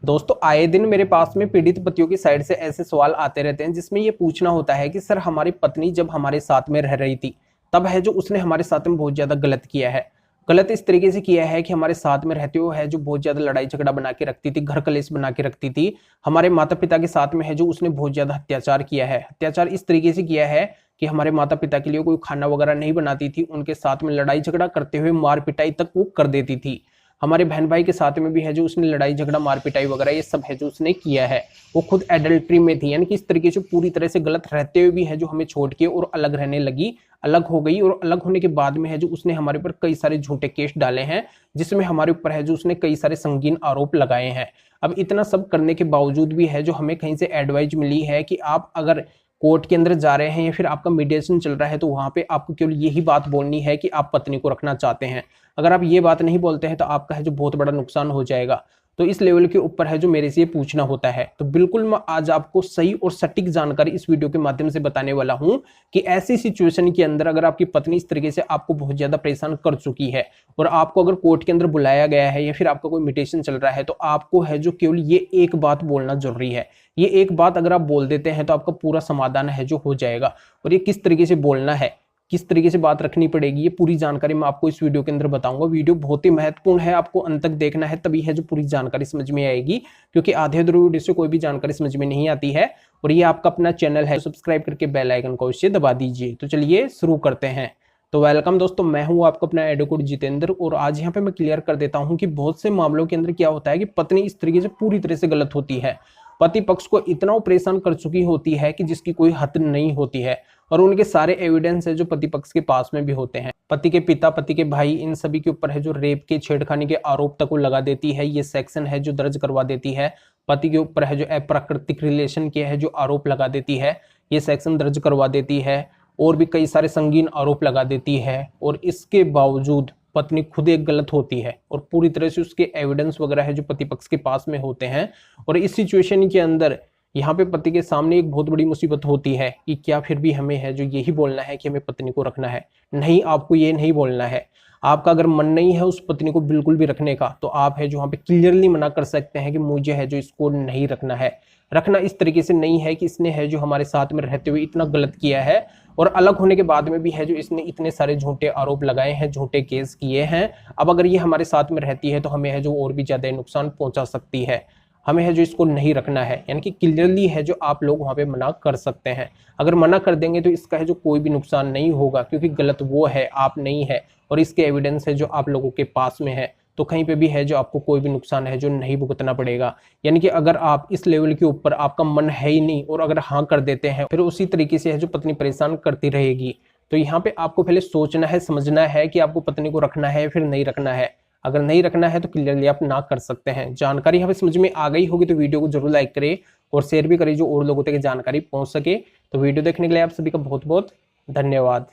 दोस्तों आए दिन मेरे पास में पीड़ित पतियों की साइड से ऐसे सवाल आते रहते हैं जिसमें ये पूछना होता है कि सर हमारी पत्नी जब हमारे साथ में रह रही थी तब है जो उसने हमारे साथ में बहुत ज्यादा गलत किया है। गलत इस तरीके से किया है कि हमारे साथ में रहते हुए है जो बहुत ज्यादा लड़ाई झगड़ा बना के रखती थी, घर कलेश बना के रखती थी। हमारे माता पिता के साथ में है जो उसने बहुत ज्यादा अत्याचार किया है। अत्याचार इस तरीके से किया है कि हमारे माता पिता के लिए कोई खाना वगैरह नहीं बनाती थी, उनके साथ में लड़ाई झगड़ा करते हुए मार पिटाई तक वो कर देती थी। हमारे बहन भाई के साथ में भी है जो उसने लड़ाई झगड़ा मार पिटाई वगैरह ये सब है जो उसने किया है। वो खुद एडल्ट्री में थी, यानी कि इस तरीके से पूरी तरह से गलत रहते हुए भी है जो हमें छोड़ के और अलग रहने लगी, अलग हो गई। और अलग होने के बाद में है जो उसने हमारे ऊपर कई सारे झूठे केस डाले हैं, जिसमें हमारे ऊपर है जो उसने कई सारे संगीन आरोप लगाए हैं। अब इतना सब करने के बावजूद भी है जो हमें कहीं से एडवाइस मिली है कि आप अगर कोर्ट के अंदर जा रहे हैं या फिर आपका मीडिएशन चल रहा है तो वहां पे आपको केवल यही बात बोलनी है कि आप पत्नी को रखना चाहते हैं। अगर आप ये बात नहीं बोलते हैं तो आपका है जो बहुत बड़ा नुकसान हो जाएगा। तो इस लेवल के ऊपर है जो मेरे से ये पूछना होता है। तो बिल्कुल मैं आज आपको सही और सटीक जानकारी इस वीडियो के माध्यम से बताने वाला हूं कि ऐसी सिचुएशन के अंदर अगर आपकी पत्नी इस तरीके से आपको बहुत ज्यादा परेशान कर चुकी है और आपको अगर कोर्ट के अंदर बुलाया गया है या फिर आपका कोई मीडिएशन चल रहा है तो आपको है जो केवल ये एक बात बोलना जरूरी है। ये एक बात अगर आप बोल देते हैं तो आपका पूरा समाधान है जो हो जाएगा। और ये किस तरीके से बोलना है, किस तरीके से बात रखनी पड़ेगी, ये पूरी जानकारी मैं आपको इस वीडियो के अंदर बताऊंगा। वीडियो बहुत ही महत्वपूर्ण है, आपको अंत तक देखना है तभी है जो पूरी जानकारी समझ में आएगी, क्योंकि आधे अधूरे वीडियो से कोई भी जानकारी समझ में नहीं आती है। और ये आपका अपना चैनल है, सब्सक्राइब करके बेल आइकन को इससे दबा दीजिए। तो चलिए शुरू करते हैं। तो वेलकम दोस्तों, मैं हूं आपका अपना एडवोकेट जितेंद्र। और आज यहाँ पे मैं क्लियर कर देता हूं कि बहुत से मामलों के अंदर क्या होता है कि पत्नी इस तरीके से पूरी तरह से गलत होती है, पति पक्ष को इतना परेशान कर चुकी होती है कि जिसकी कोई हद नहीं होती है। और उनके सारे एविडेंस है जो पति पक्ष के पास में भी होते हैं। पति के पिता, पति के भाई, इन सभी के ऊपर है जो रेप के, छेड़खानी के आरोप तक वो लगा देती है। ये सेक्शन है जो दर्ज करवा देती है। पति के ऊपर है जो अप्राकृतिक रिलेशन के है जो आरोप लगा देती है, ये सेक्शन दर्ज करवा देती है। और भी कई सारे संगीन आरोप लगा देती है। और इसके बावजूद पत्नी खुद एक गलत होती है और पूरी तरह से उसके एविडेंस वगैरह है जो पति पक्ष के पास में होते हैं। और इस सिचुएशन के अंदर यहाँ पे पति के सामने एक बहुत बड़ी मुसीबत होती है कि क्या फिर भी हमें है जो यही बोलना है कि हमें पत्नी को रखना है। नहीं, आपको ये नहीं बोलना है। आपका अगर मन नहीं है उस पत्नी को बिल्कुल भी रखने का तो आप है जो वहाँ पे क्लियरली मना कर सकते हैं कि मुझे है जो इसको नहीं रखना है। रखना इस तरीके से नहीं है कि इसने है जो हमारे साथ में रहते हुए इतना गलत किया है और अलग होने के बाद में भी है जो इसने इतने सारे झूठे आरोप लगाए हैं, झूठे केस किए हैं। अब अगर ये हमारे साथ में रहती है तो हमें है जो और भी ज्यादा नुकसान पहुंचा सकती है। हमें है जो इसको नहीं रखना है, यानी कि क्लियरली है जो आप लोग वहां पे मना कर सकते हैं। अगर मना कर देंगे तो इसका है जो कोई भी नुकसान नहीं होगा, क्योंकि गलत वो है, आप नहीं है। और इसके एविडेंस है जो आप लोगों के पास में है, तो कहीं पे भी है जो आपको कोई भी नुकसान है जो नहीं भुगतना पड़ेगा। यानी कि अगर आप इस लेवल के ऊपर आपका मन है ही नहीं और अगर हाँ कर देते हैं फिर उसी तरीके से है जो पत्नी परेशान करती रहेगी। तो यहाँ पे आपको पहले सोचना है, समझना है कि आपको पत्नी को रखना है फिर नहीं रखना है। अगर नहीं रखना है तो क्लियरली आप ना कर सकते हैं। जानकारी यहाँ पे समझ में आ गई होगी तो वीडियो को जरूर लाइक करें और शेयर भी करें जो और लोगों तक जानकारी पहुंच सके। तो वीडियो देखने के लिए आप सभी का बहुत बहुत धन्यवाद।